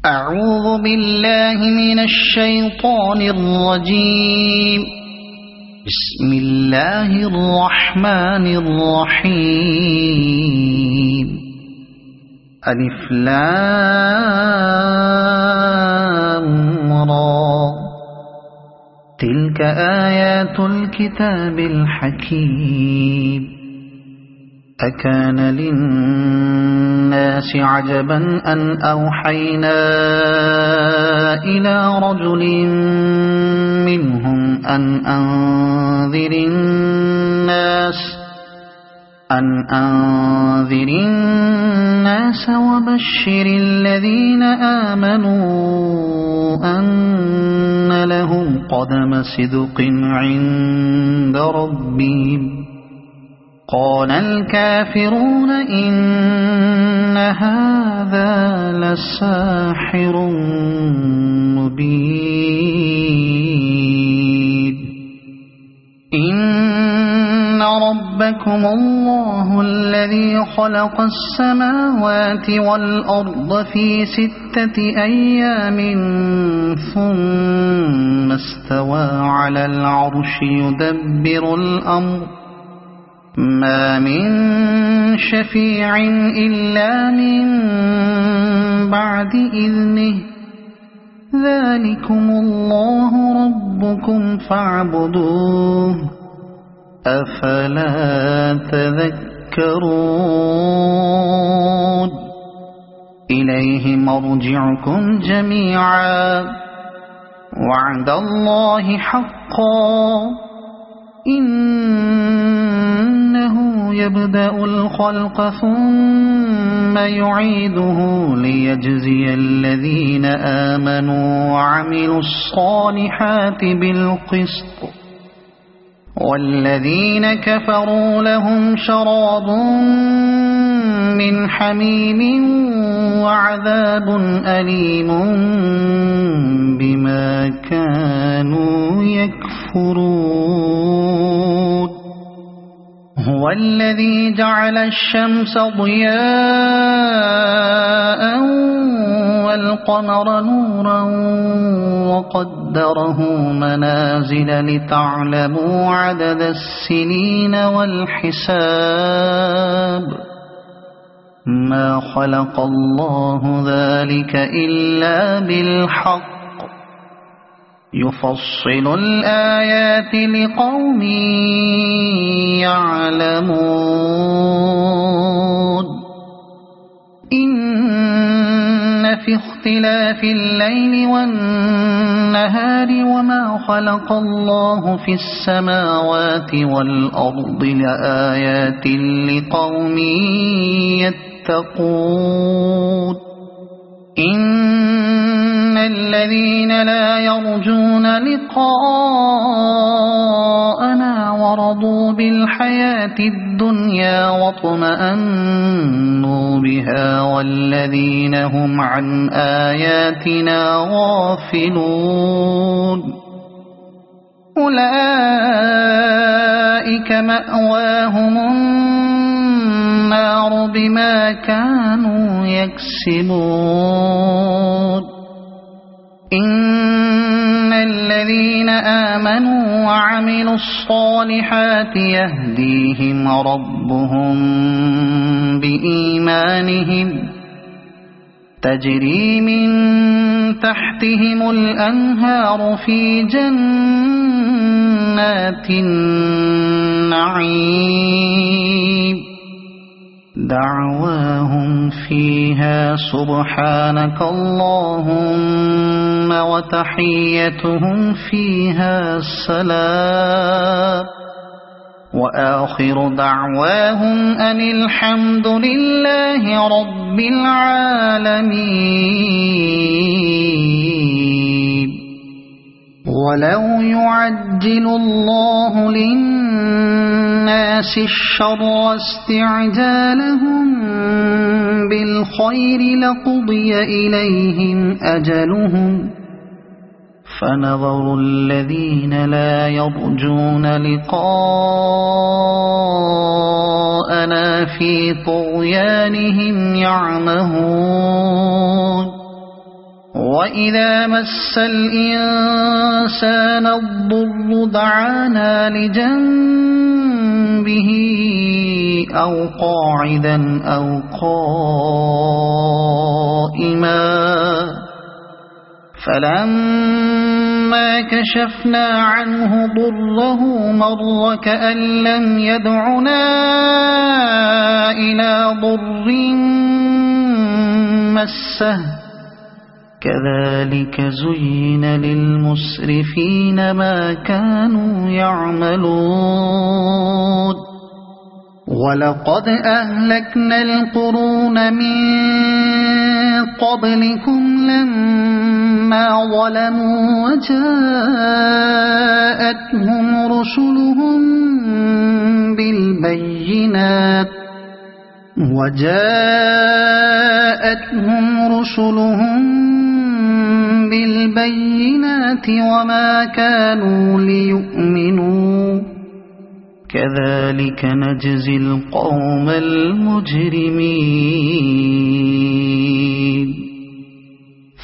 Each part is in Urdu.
أعوذ بالله من الشيطان الرجيم. بسم الله الرحمن الرحيم. ألف لام را. تلك آيات الكتاب الحكيم. أكان للناس عجبا أن أوحينا إلى رجل منهم أن أنذر الناس وبشر الذين آمنوا أن لهم قدم صدق عند ربهم. قال الكافرون إن هذا لساحر مبين. إن ربكم الله الذي خلق السماوات والأرض في 6 أيام ثم استوى على العرش يدبر الأمر ما من شفيع إلا من بعد إذنه. ذلكم الله ربكم فاعبدوه أفلا تذكرون. إليه مرجعكم جميعا وعد الله حقا. إنه يبدأ الخلق ثم يعيده ليجزي الذين آمنوا وعملوا الصالحات بالقسط. والذين كفروا لهم شراب من حميم وعذاب أليم بما كانوا يكفرون. هو الذي جعل الشمس ضياء والقمر نورا وقدره منازل لتعلموا عدد السنين والحساب. ما خلق الله ذلك إلا بالحق. يفصل الآيات لقوم يعلمون. إن في اختلاف الليل والنهار وما خلق الله في السماوات والأرض لآيات لقوم يتقون. إن الذين لا يرجون لقاءنا ورضوا بالحياة الدنيا واطمأنوا بها والذين هم عن آياتنا غافلون أولئك مأواهم النار بما كانوا يكسبون. إن الذين آمنوا وعملوا الصالحات يهديهم ربهم بإيمانهم تجري من تحتهم الأنهار في جنات النعيم. دعواهم فيها سبحانك اللهم وتحيتهم فيها سلام. وآخر دعواهم أن الحمد لله رب العالمين. ولو يعجل الله للناس الشر استعجالهم بالخير لقضي إليهم أجلهم فنظر الذين لا يرجون لقاءنا في طغيانهم يعمهون وإذا مس الإنسان الضر دعانا لجنبه أو قاعدا أو قائما فلما كشفنا عنه ضره مر كأن لم يدعنا إلى ضر مسه كذلك زين للمسرفين ما كانوا يعملون ولقد أهلكنا القرون من قبلكم لما ظلموا وجاءتهم رسلهم بالبينات وما كانوا ليؤمنوا كذلك نجزي القوم المجرمين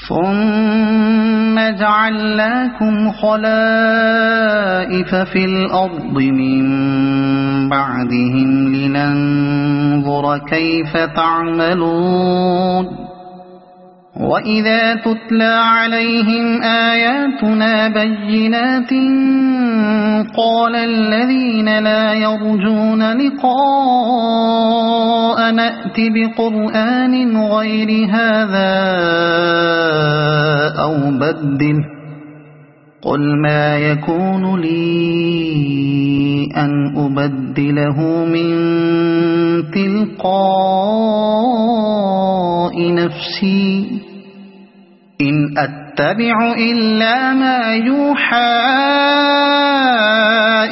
ثم جعلناكم خلائف في الأرض من بعدهم لننظر كيف تعملون وإذا تتلى عليهم آياتنا بينات قال الذين لا يرجون لقاء نأت بقرآن غير هذا أو بدله قل ما يكون لي أن أبدله من تلقاء نفسي إن أتبع إلا ما يوحى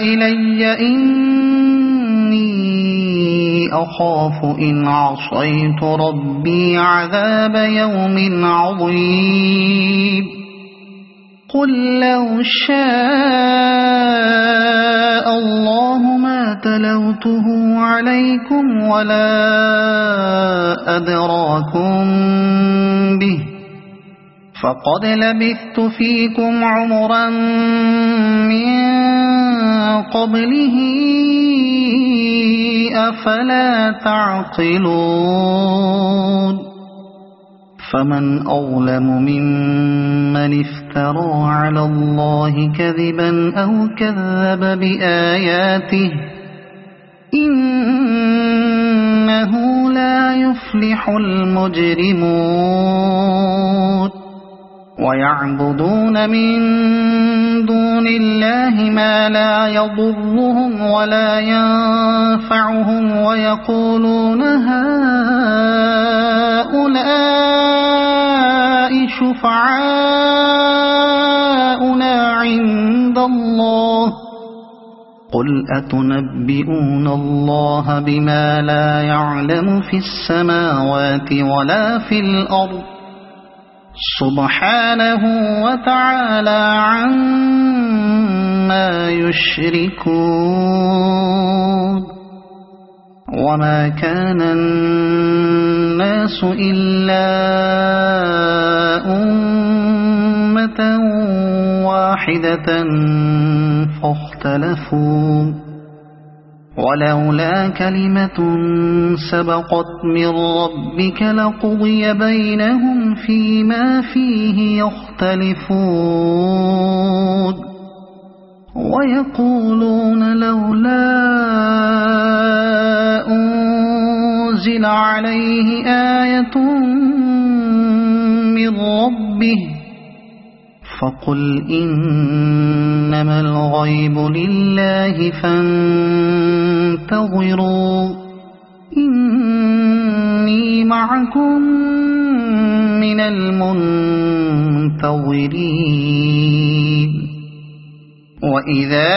إلي إني أخاف إن عصيت ربي عذاب يوم عظيم قل لو شاء الله ما تلوته عليكم ولا أدراكم به فقد لبثت فيكم عمرا من قبله أفلا تعقلون فمن أظلم ممن افترى على الله كذبا أو كذب بآياته إنه لا يفلح المجرمون ويعبدون من دون الله ما لا يضرهم ولا ينفعهم ويقولون هؤلاء شفعاؤنا عند الله قل أتنبئون الله بما لا يعلم في السماوات ولا في الأرض سبحانه وتعالى عما يشركون وما كان الناس إلا أمة واحدة فاختلفوا ولولا كلمة سبقت من ربك لقضي بينهم فيما فيه يختلفون ويقولون لولا أنزل عليه آية من ربه فقل إنما الغيب لله فانتظروا إني معكم من المنتظرين وإذا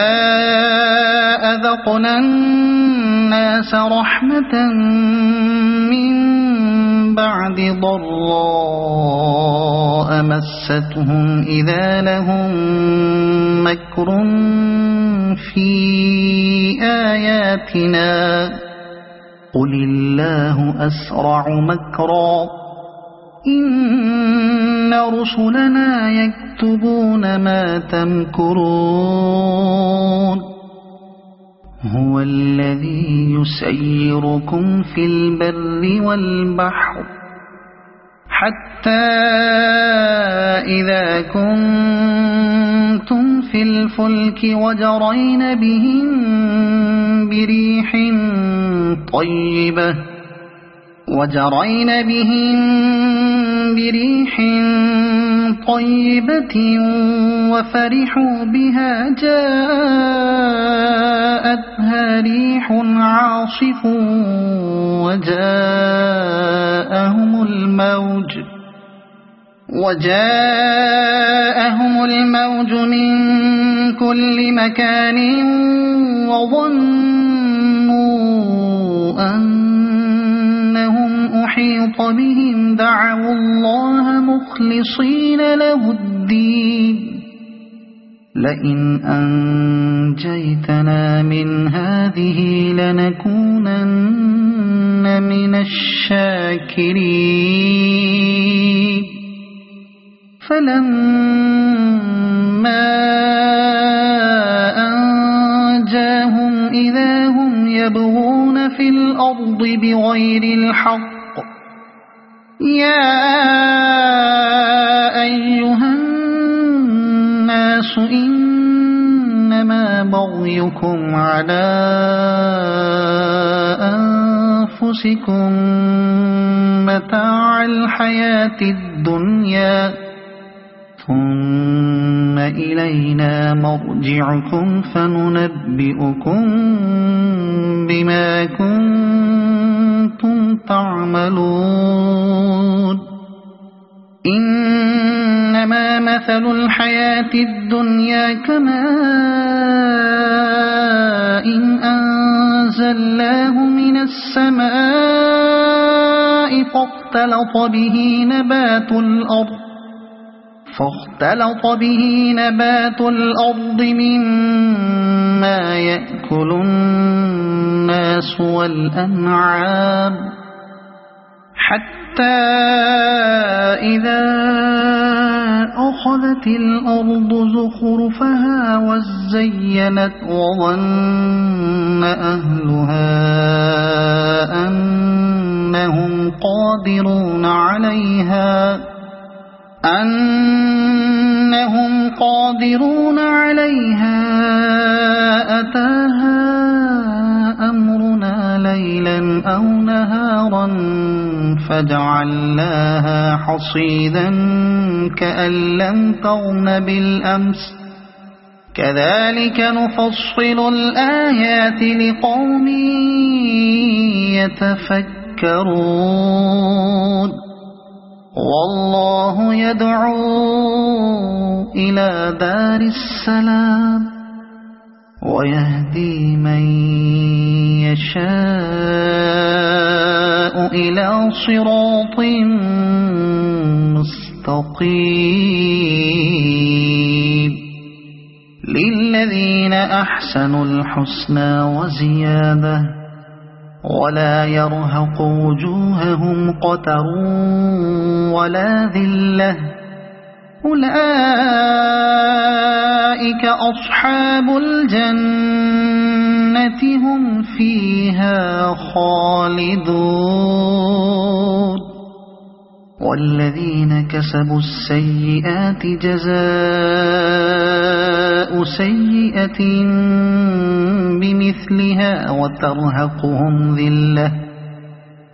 أذقنا الناس رحمة من بعد ضراء مستهم إذا لهم مكر في آياتنا قل الله أسرع مكرا إن ورسلنا يكتبون ما تمكرون هو الذي يسيركم في البر والبحر حتى إذا كنتم في الفلك وجرين بهم بريح طيبة وفرحوا بها جاءتها ريح عاصف وجاءهم الموج من كل مكان وظنوا أنهم أحيط بهم دعوا الله مخلصين له الدين لئن أنجيتنا من هذه لنكونن من الشاكرين فلما أنجاهم إذا هم يبغون في الأرض بغير الحق يا أيها الناس إنما بغيكم على أنفسكم متاع الحياة الدنيا ثم إلينا مرجعكم فننبئكم بما كنتم تعملون إنما مثل الحياة الدنيا كماء أنزلناه من السماء فاختلط به نبات الأرض مما يأكل الناس والأنعام حتى إذا أخذت الأرض زخرفها وزينت وظن أهلها أنهم قادرون عليها أتاها أمرنا ليلا أو نهارا فجعلناها حصيدا كأن لم تغن بالأمس كذلك نفصل الآيات لقوم يتفكرون والله يدعو إلى دار السلام ويهدي من يشاء إلى صراط مستقيم للذين أحسنوا الحسنى وزيادة ولا يرهق وجوههم قتر ولا ذلة أولئك أصحاب الجنة هم فيها خالدون والذين كسبوا السيئات جزاء سيئة بمثلها وترهقهم ذلة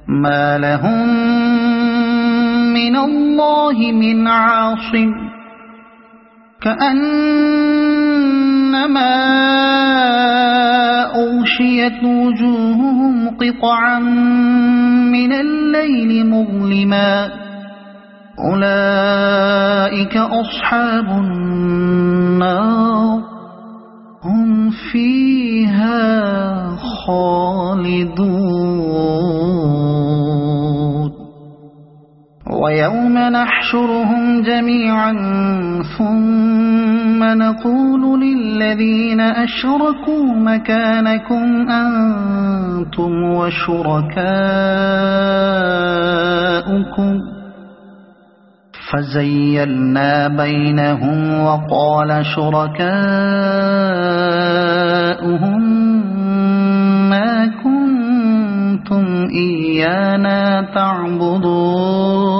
ما لهم من الله من عاصم كأنما أغشيت وجوههم قطعا من الليل مظلما أولئك أصحاب النار هم فيها خالدون ويوم نحشرهم جميعا ثم نقول للذين أشركوا مكانكم أنتم وشركاؤكم فزيلنا بينهم وقال شركاؤهم ما كنتم إيانا تعبدون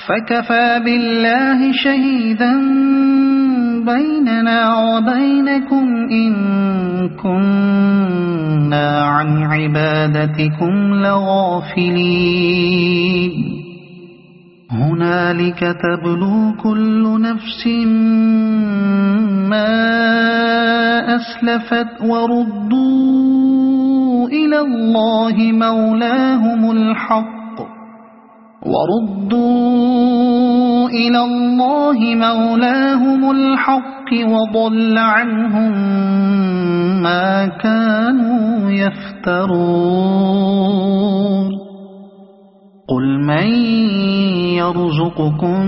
فكفى بالله شهيدا بيننا وبينكم إن كنا عن عبادتكم لغافلين هنالك تبلو كل نفس ما أسلفت وردوا إلى الله مولاهم الحق وضل عنهم ما كانوا يفترون قل من يرزقكم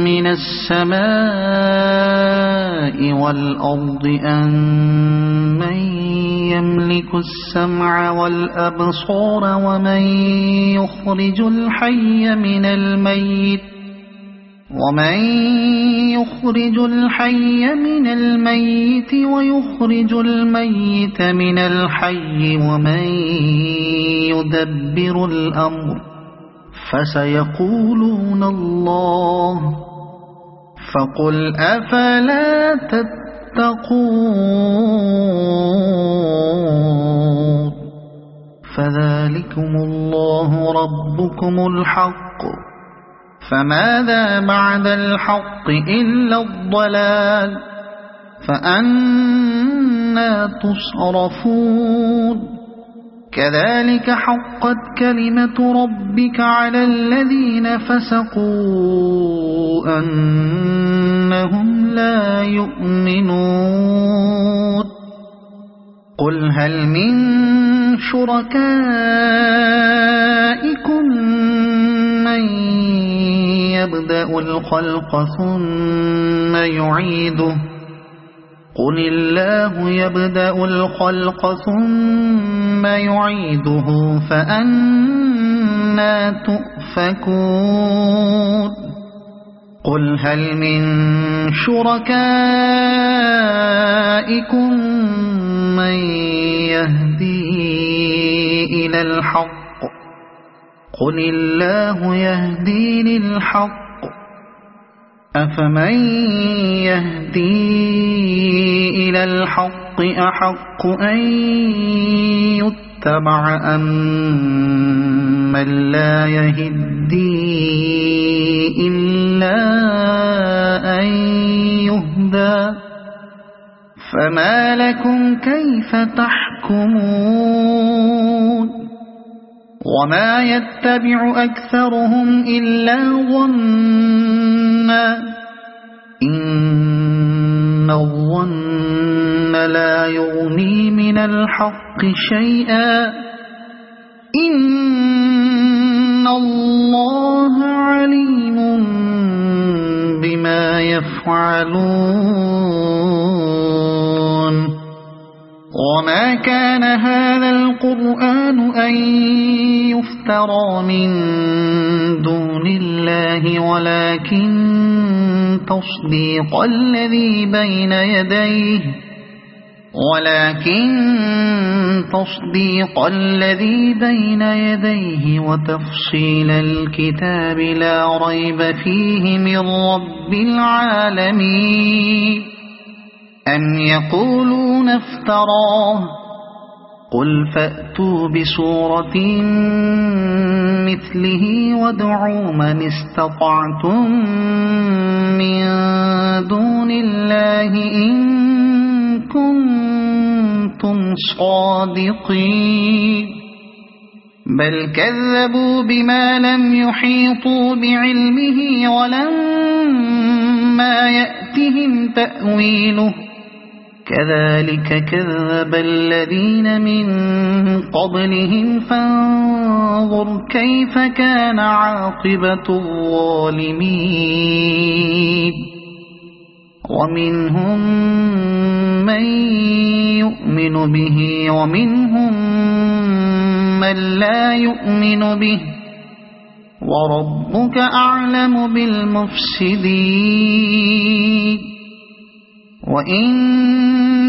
من السماء والأرض أم من يملك السمع والأبصار ومن يخرج الحي من الميت ويخرج الميت من الحي ومن يدبر الأمر فسيقولون الله فقل أفلا تتقون فذلكم الله ربكم الحق فماذا بعد الحق إلا الضلال فأنى تصرفون كذلك حقت كلمة ربك على الذين فسقوا أنهم لا يؤمنون قل هل من شركائكم من يبدأ الخلق ثم يعيده قل الله يبدأ الخلق ثم يعيده فأنى تؤفكون قل هل من شركائكم من يهدي إلى الحق قل الله يهدي للحق أفمن يهدي إلى الحق أحق أن يتبع أم من لا يهدي إلا أن يهدى فما لكم كيف تحكمون وما يتبع أكثرهم إلا ظنا إن الظن لا يغني من الحق شيئا إن الله عليم بما يفعلون وما كان هذا القرآن أن يفترى من دون الله ولكن تصديق الذي بين يديه وتفصيل الكتاب لا ريب فيه من رب العالمين أم يقولون افتراه قل فأتوا بسورة مثله وادعوا من استطعتم من دون الله إن كنتم صادقين بل كذبوا بما لم يحيطوا بعلمه ولما يأتهم تأويله كذلك كذب الذين من قبلهم فانظر كيف كان عاقبة الظالمين ومنهم من يؤمن به ومنهم من لا يؤمن به وربك أعلم بالمفسدين وإن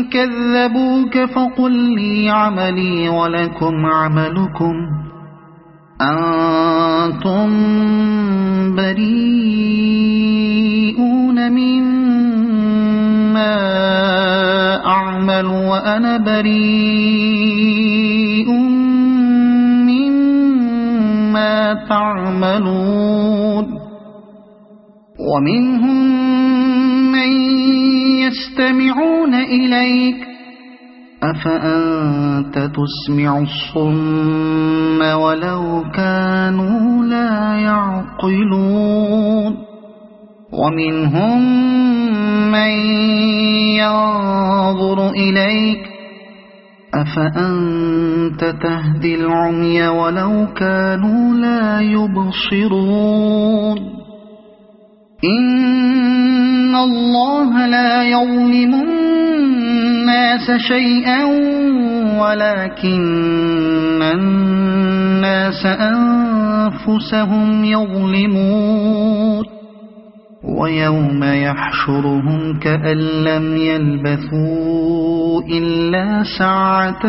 كذبوك فقل لي عملي ولكم عملكم أنتم بريئون مما أعمل وأنا بريء مما تعملون ومنهم من يستمعون إليك أفأنت تسمع الصم ولو كانوا لا يعقلون ومنهم من ينظر إليك أفأنت تهدي العمي ولو كانوا لا يبصرون إن الله لا يظلم الناس شيئا ولكن الناس أنفسهم يظلمون ويوم يحشرهم كأن لم يلبثوا إلا ساعة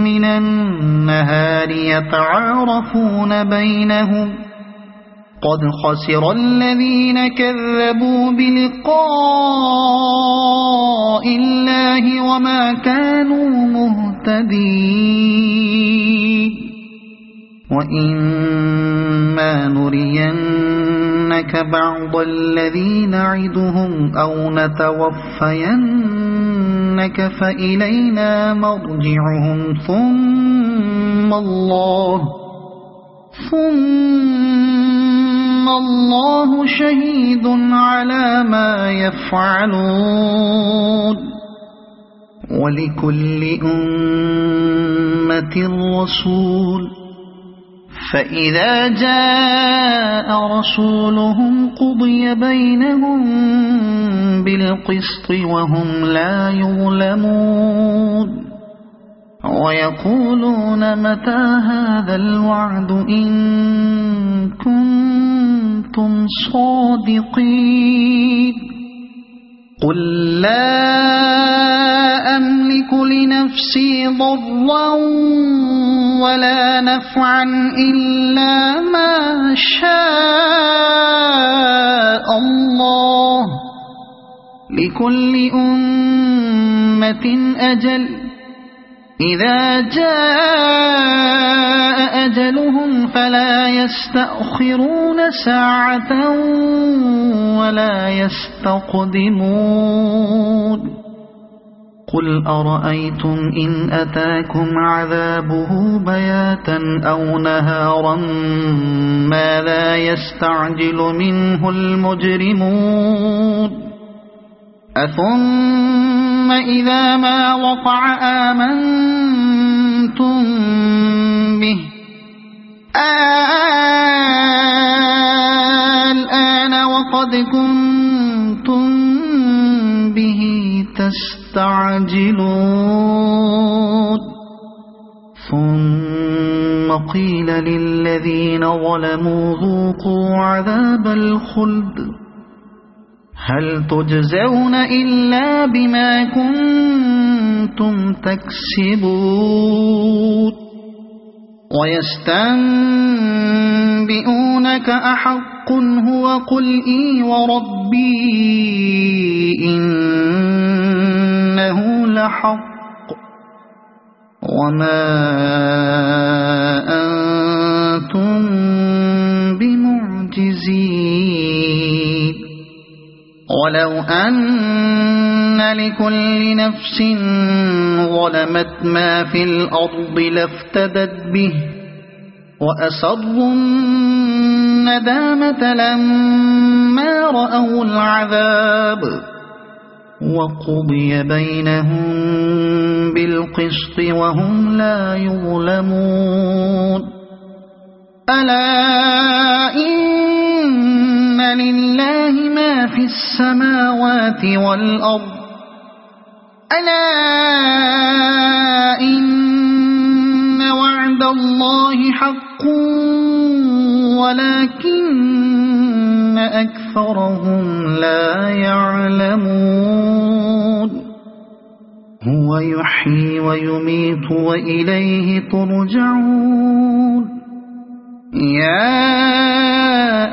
من النهار يتعارفون بينهم قد خسر الذين كذبوا بلقاء الله وما كانوا مهتدين وإما نرينك بعض الذي نعدهم أو نتوفينك فإلينا مرجعهم ثم الله شهيد على ما يفعلون ولكل أمة رسول فإذا جاء رسولهم قضي بينهم بالقسط وهم لا يظلمون ويقولون متى هذا الوعد إن كنتم صادقين قل لا أملك لنفسي ضرا ولا نفعا إلا ما شاء الله لكل أمة أجل إذا جاء أجلهم فلا يستأخرون ساعة ولا يستقدمون قل أرأيتم إن أتاكم عذابه بياتا أو نهارا ماذا يستعجل منه المجرمون أثم إذا ما وقع آمنتم به الآن وقد كنتم به تستعجلون ثم قيل للذين ظلموا ذوقوا عذاب الخلد هل تجزون إلا بما كنتم تكسبون ويستنبئونك أحق هو قل إي وربي إنه لحق وما أنتم بمعجزين ولو أن لكل نفس ظلمت ما في الأرض لافتدت به وأسروا الندامة لما رأوا العذاب وقضي بينهم بالقسط وهم لا يظلمون ألا إن لله ما في السماوات والأرض ألا إن وعد الله حق ولكن أكثرهم لا يعلمون هو يحيي ويميت وإليه ترجعون يا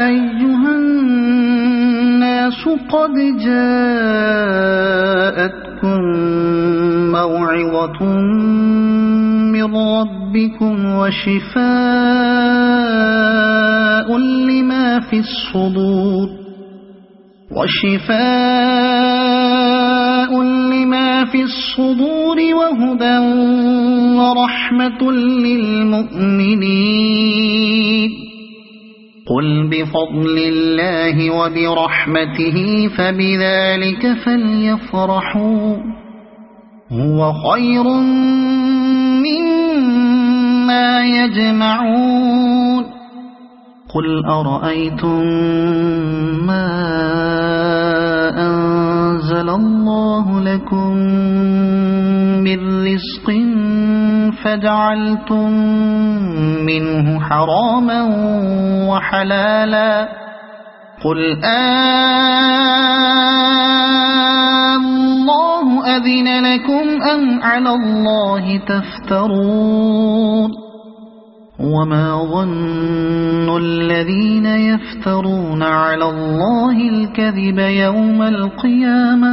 أيها الناس قد جاءتكم موعظة من ربكم وشفاء لما في الصدور وهدى ورحمة للمؤمنين قل بفضل الله وبرحمته فبذلك فليفرحوا هو خير مما يجمعون قل أرأيتم ما أنزل الله لكم من رزق فجعلتم منه حراما وحلالا قل الله أذن لكم أم على الله تفترون وما ظن الذين يفترون على الله الكذب يوم القيامة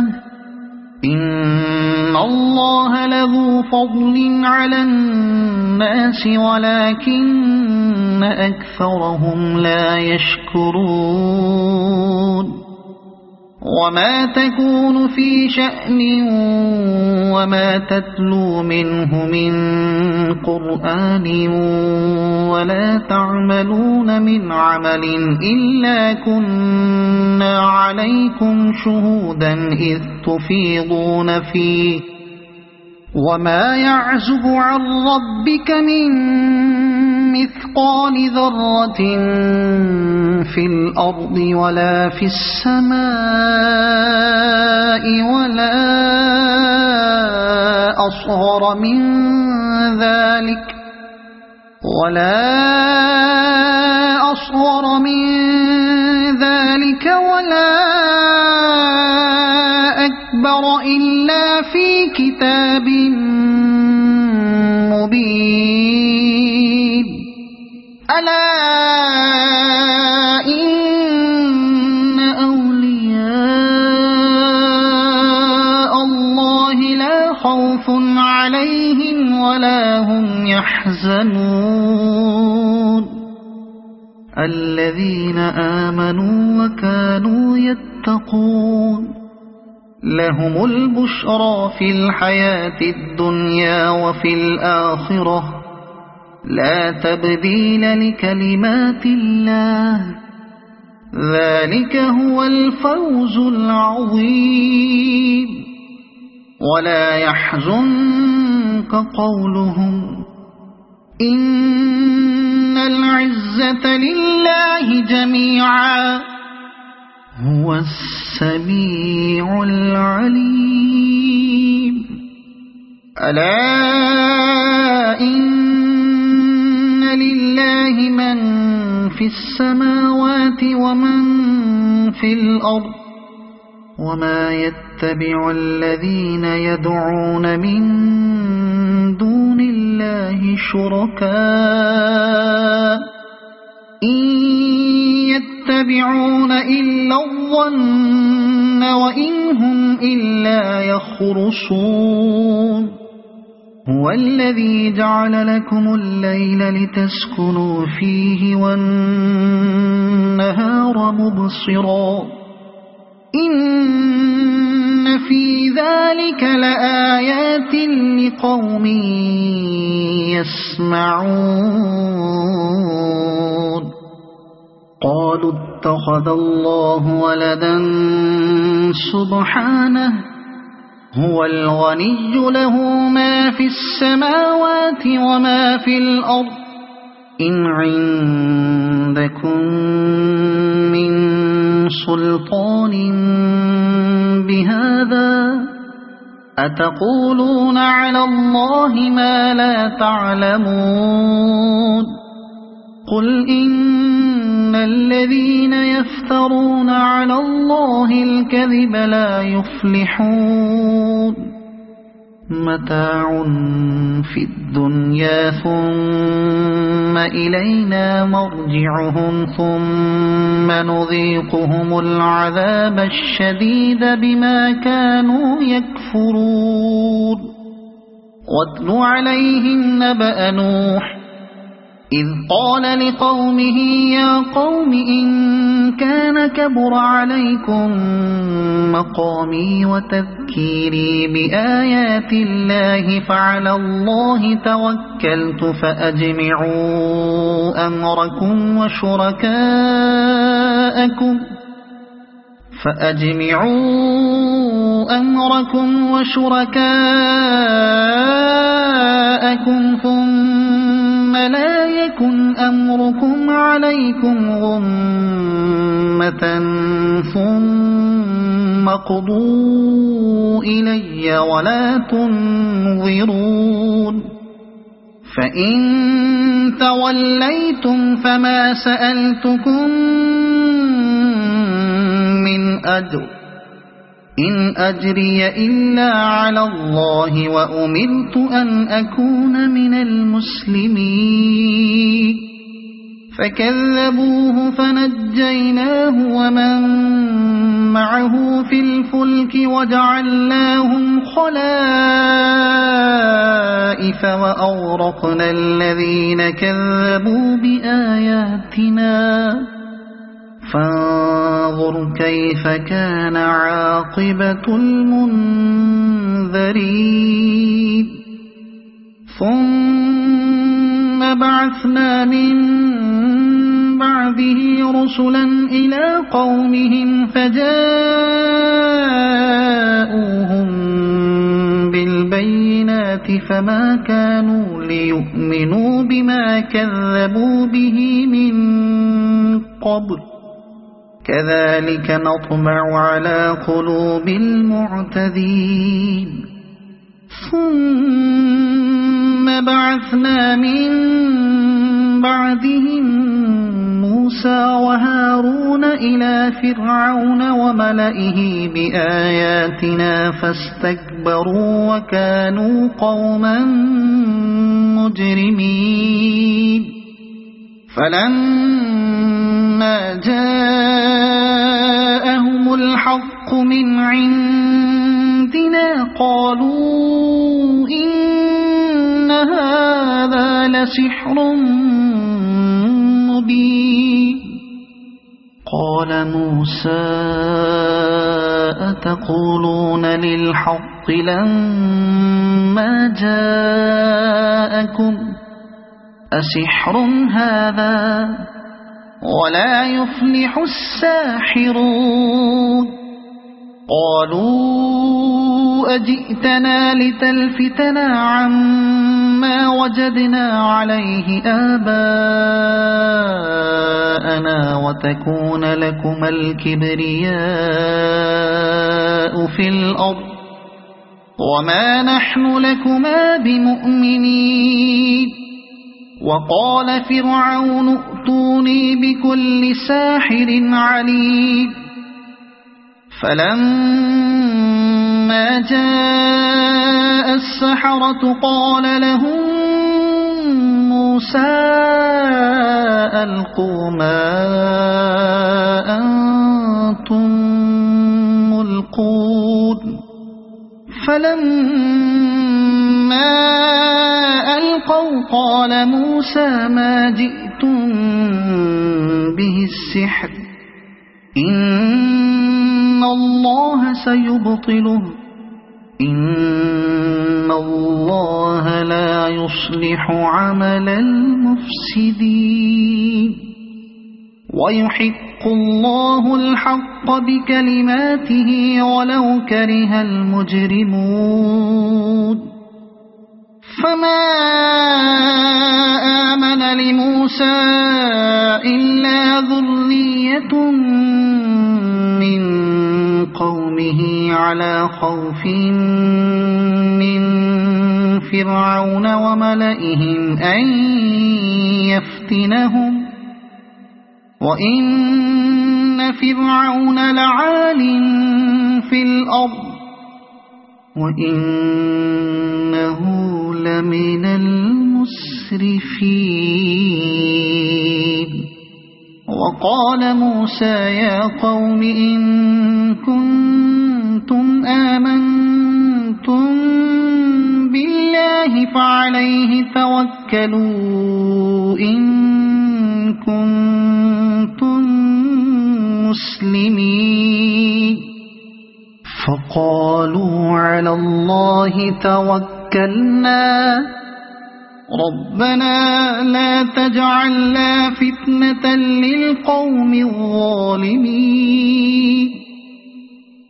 إن الله لذو فضل على الناس ولكن أكثرهم لا يشكرون وما تكون في شأن وما تتلو منه من قرآن ولا تعملون من عمل إلا كنا عليكم شهودا إذ تفيضون فيه وما يعزب عن ربك من مثقال ذرة في الأرض ولا في السماء ولا أصغر من ذلك ولا أكبر إلا في كتاب مبين ألا إن أولياء الله لا خوف عليهم ولا هم يحزنون الذين آمنوا وكانوا يتقون لهم البشرى في الحياة الدنيا وفي الآخرة لا تبديل لكلمات الله ذلك هو الفوز العظيم ولا يحزنك قولهم إن العزة لله جميعا هو السميع العليم ألا إن لله من في السماوات ومن في الأرض وما يتبع الذين يدعون من دون الله شركاء إن يتبعون إلا الظن وإن هم إلا يخرصون هو الذي جعل لكم الليل لتسكنوا فيه والنهار مبصرا إن في ذلك لآيات لقوم يسمعون قالوا اتخذ الله ولدا سبحانه هو الغني له ما في السماوات وما في الأرض إن عندكم من سلطان بهذا أتقولون على الله ما لا تعلمون قل إن إن الذين يفترون على الله الكذب لا يفلحون متاع في الدنيا ثم إلينا مرجعهم ثم نذيقهم العذاب الشديد بما كانوا يكفرون واتل عليهم نبأ نوح إذ قال لقومه يا قوم إن كان كبر عليكم مقامي وتذكيري بآيات الله فعلى الله توكلت فأجمعوا أمركم وشركاءكم ثم لا يكن أمركم عليكم غمة ثم اقضوا إلي ولا تنظرون فإن توليتم فما سألتكم من أجر إن أجري إلا على الله وأمرت أن أكون من المسلمين فكذبوه فنجيناه ومن معه في الفلك وجعلناهم خلائف وأغرقنا الذين كذبوا بآياتنا فانظر كيف كان عاقبة المنذرين ثم بعثنا من بعده رسلا إلى قومهم فجاءوهم بالبينات فما كانوا ليؤمنوا بما كذبوا به من قبل كذلك نطبع على قلوب المعتدين ثم بعثنا من بعدهم موسى وهارون إلى فرعون وملئه بآياتنا فاستكبروا وكانوا قوما مجرمين فلما جاءهم الحق من عندنا قالوا إن هذا لسحر مبين قال موسى أتقولون للحق لما جاءكم أسحر هذا ولا يفلح الساحرون قالوا أجئتنا لتلفتنا عما وجدنا عليه آباءنا وتكون لكما الكبرياء في الأرض وما نحن لكما بمؤمنين وقال فرعون ائتوني بكل ساحر عليم فلما جاء السحرة قال لهم موسى ألقوا ما أنتم ملقون فلما ألقوا قال موسى ما جئتم به السحر إن الله سيبطله إن الله لا يصلح عمل المفسدين ويحق الله الحق بكلماته ولو كره المجرمون فما آمن لموسى إلا ذرية من قومه على خوف من فرعون وملئهم أن يفتنهم وإن فرعون لعال في الأرض وإنه لمن المسرفين وقال موسى يا قوم إن كنتم آمنتم بالله فعليه توكلوا إن كنتم مسلمين فقالوا على الله توكلنا ربنا لا تجعلنا فتنة للقوم الظالمين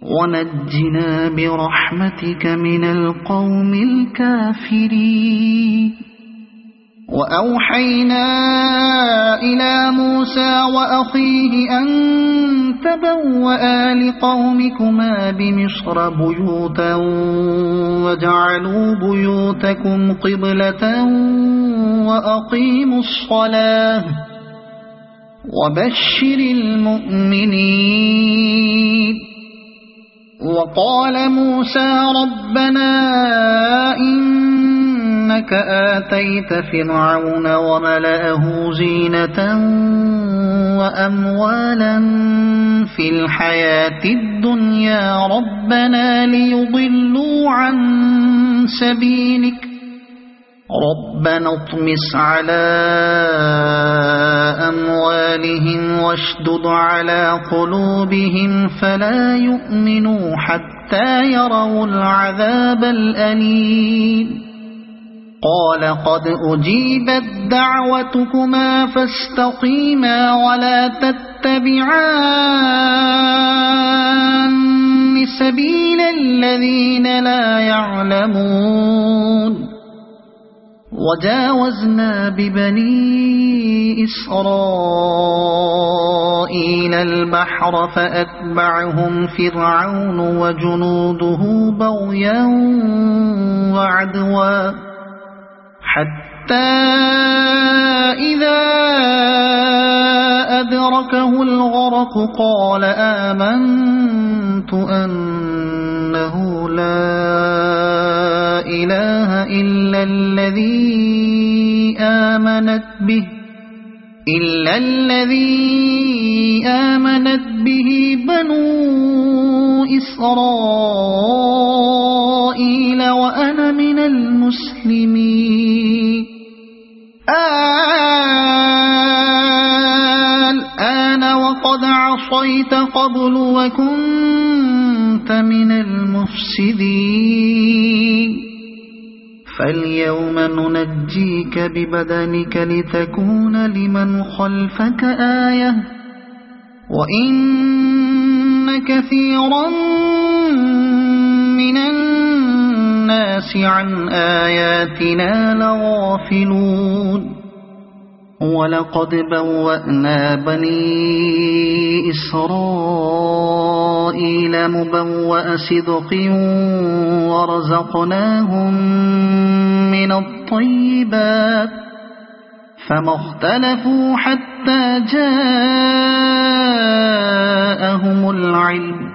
ونجنا برحمتك من القوم الكافرين وأوحينا إلى موسى وأخيه أن تبوأ لقومكما بمصر بيوتا وجعلوا بيوتكم قبلة وأقيموا الصلاة وبشر المؤمنين وقال موسى ربنا إنك آتيت فرعون وملأه زينة وأموالا في الحياة الدنيا ربنا ليضلوا عن سبيلك ربنا اطمس على أموالهم واشدد على قلوبهم فلا يؤمنوا حتى يروا العذاب الأليم قال قد أجيبت دعوتكما فاستقيما ولا تتبعان سبيل الذين لا يعلمون وجاوزنا ببني إسرائيل البحر فأتبعهم فرعون وجنوده بغيا وعدوا حتى إذا أدركه الغرق قال آمنت أنه لا إله إلا الذي آمنت به بنو إسرائيل وأنا من المسلمين الآن وقد عصيت قبل وكنت من المفسدين فاليوم ننجيك ببدنك لتكون لمن خلفك آية وإن كثيرا من الناس عن آياتنا لغافلون ولقد بوأنا بني إسرائيل مبوأ صدق ورزقناهم من الطيبات فما اختلفوا حتى جاءهم العلم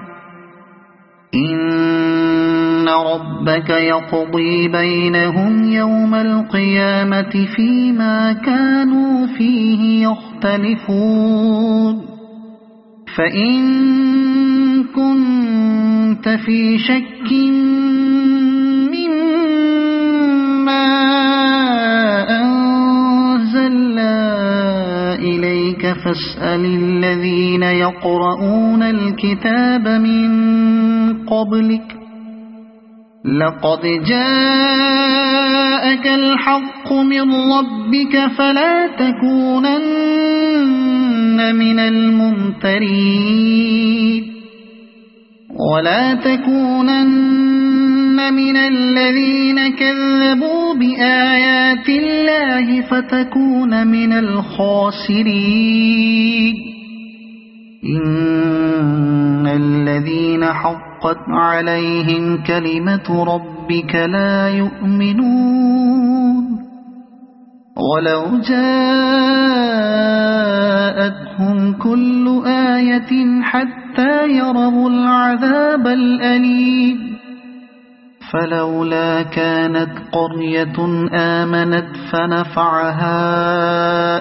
إن ربك يقضي بينهم يوم القيامة فيما كانوا فيه يختلفون فإن كنت في شك مما أنزلنا إليك فاسأل الذين يقرؤون الكتاب من قبلك لقد جاءك الحق من ربك فلا تكونن من الممترين ولا تكونن من الذين كذبوا بآيات الله فتكون من الخاسرين إن الذين حقت عليهم كلمة ربك لا يؤمنون ولو جاءت فأخذتهم كل آية حتى يروا العذاب الأليم فلولا كانت قرية آمنت فنفعها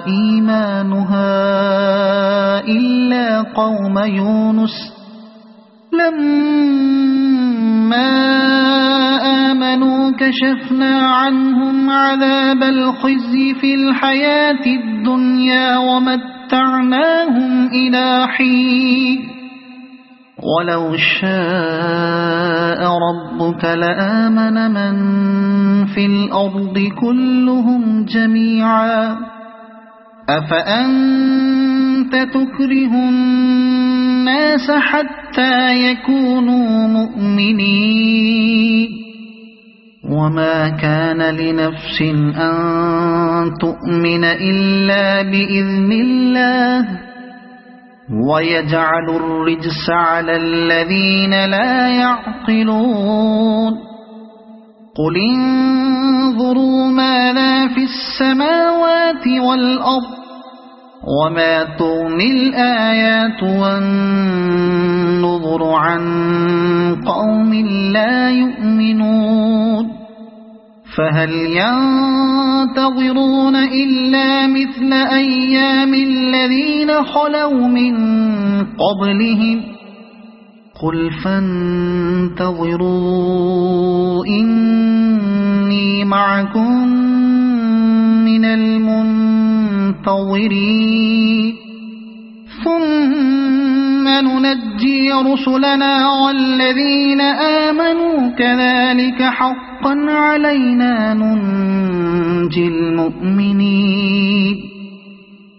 إيمانها إلا قوم يونس لما آمنوا كشفنا عنهم عذاب الخزي في الحياة الدنيا ومتعناهم إلى حين ولو شاء ربك لآمن من في الأرض كلهم جميعا أفأنت تكره الناس حتى يكونوا مؤمنين وما كان لنفس أن تؤمن إلا بإذن الله ويجعل الرجس على الذين لا يعقلون قل انظروا ماذا في السماوات والأرض وما تغني الآيات والنذر عن قوم لا يؤمنون فهل ينتظرون إلا مثل أيام الذين خلوا من قبلهم قل فانتظروا إني معكم من المنتظرين ثم ننجي رسلنا والذين آمنوا كذلك حقا علينا ننجي المؤمنين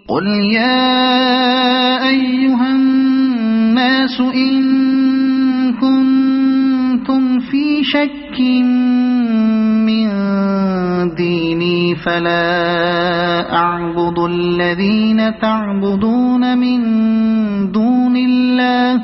قل يا أيها الناس إن كنتم في شك من ديني فلا أعبد الذين تعبدون من دون الله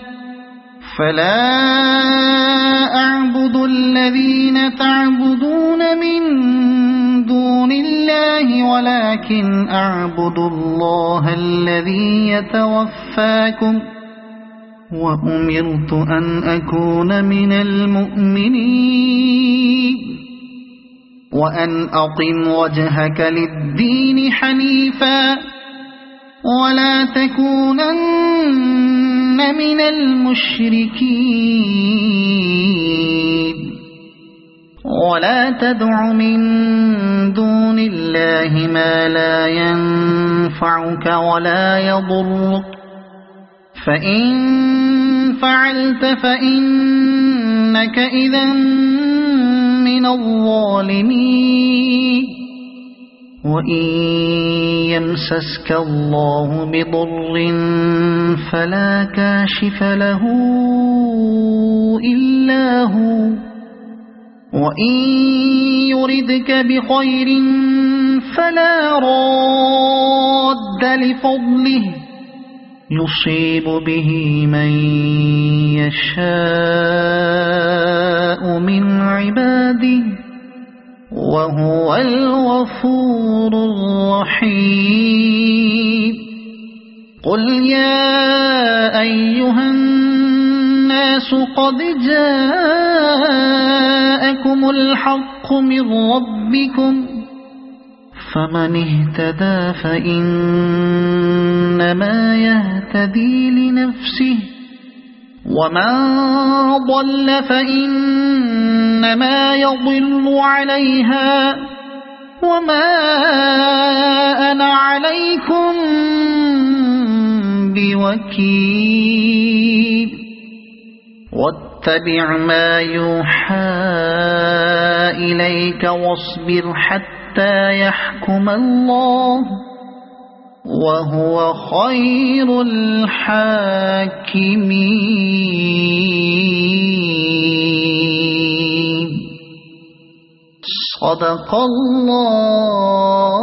ولكن أعبد الله الذي يتوفاكم وأمرت أن أكون من المؤمنين وأن أقم وجهك للدين حنيفا ولا تكونن من المشركين ولا تدع من دون الله ما لا ينفعك ولا يضرك فإن فعلت فإنك إذا من الظالمين وإن يمسسك الله بضر فلا كاشف له إلا هو وإن يردك بخير فلا راد لفضله يصيب به من يشاء من عباده وهو الغفور الرحيم قل يا أيها الناس قد جاءكم الحق من ربكم فمن اهتدى فإنما يهتدي لنفسه ومن ضل فإنما يضل عليها وما أنا عليكم بوكيل واتبع ما يوحى إليك واصبر حتى يحكم الله وهو خير الحاكمين صدق الله